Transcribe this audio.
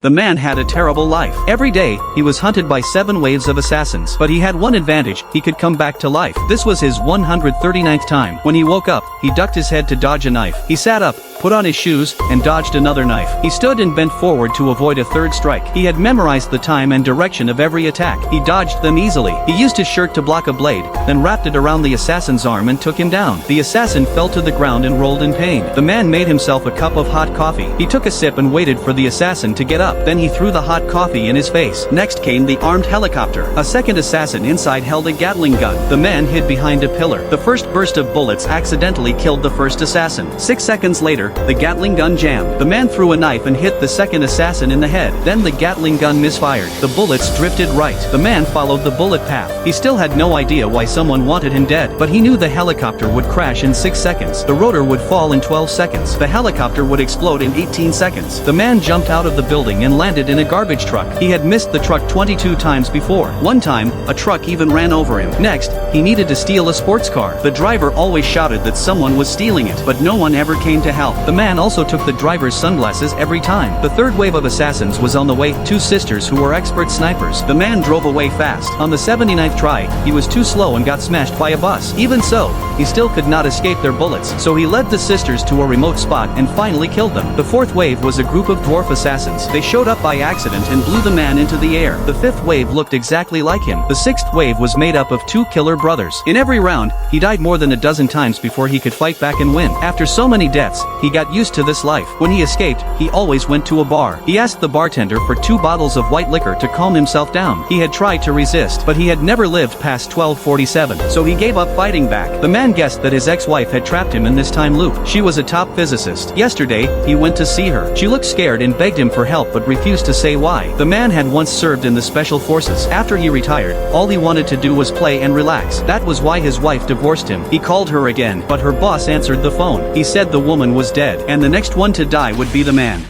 The man had a terrible life. Every day, he was hunted by 7 waves of assassins. But he had one advantage, he could come back to life. This was his 139th time. When he woke up, he ducked his head to dodge a knife. He sat up, put on his shoes, and dodged another knife. He stood and bent forward to avoid a third strike. He had memorized the time and direction of every attack. He dodged them easily. He used his shirt to block a blade, then wrapped it around the assassin's arm and took him down. The assassin fell to the ground and rolled in pain. The man made himself a cup of hot coffee. He took a sip and waited for the assassin to get up. Then he threw the hot coffee in his face. Next came the armed helicopter. A second assassin inside held a Gatling gun. The man hid behind a pillar. The first burst of bullets accidentally killed the first assassin. 6 seconds later, the Gatling gun jammed. The man threw a knife and hit the second assassin in the head. Then the Gatling gun misfired. The bullets drifted right. The man followed the bullet path. He still had no idea why someone wanted him dead, but he knew the helicopter would crash in 6 seconds. The rotor would fall in 12 seconds. The helicopter would explode in 18 seconds. The man jumped out of the building and landed in a garbage truck. He had missed the truck 22 times before. One time, a truck even ran over him. Next, he needed to steal a sports car. The driver always shouted that someone was stealing it, but no one ever came to help. The man also took the driver's sunglasses every time. The third wave of assassins was on the way. 2 sisters who were expert snipers. The man drove away fast. On the 79th try, he was too slow and got smashed by a bus. Even so, he still could not escape their bullets, so he led the sisters to a remote spot and finally killed them. The fourth wave was a group of dwarf assassins. They showed up by accident and blew the man into the air. The fifth wave looked exactly like him. The sixth wave was made up of 2 killer brothers. In every round, he died more than a dozen times before he could fight back and win. After so many deaths, he got used to this life. When he escaped, he always went to a bar. He asked the bartender for 2 bottles of white liquor to calm himself down. He had tried to resist, but he had never lived past 1247, so he gave up fighting back. The man guessed that his ex-wife had trapped him in this time loop. She was a top physicist. Yesterday, he went to see her. She looked scared and begged him for help but refused to say why. The man had once served in the special forces. After he retired, all he wanted to do was play and relax. That was why his wife divorced him. He called her again, but her boss answered the phone. He said the woman was dead, and the next one to die would be the man.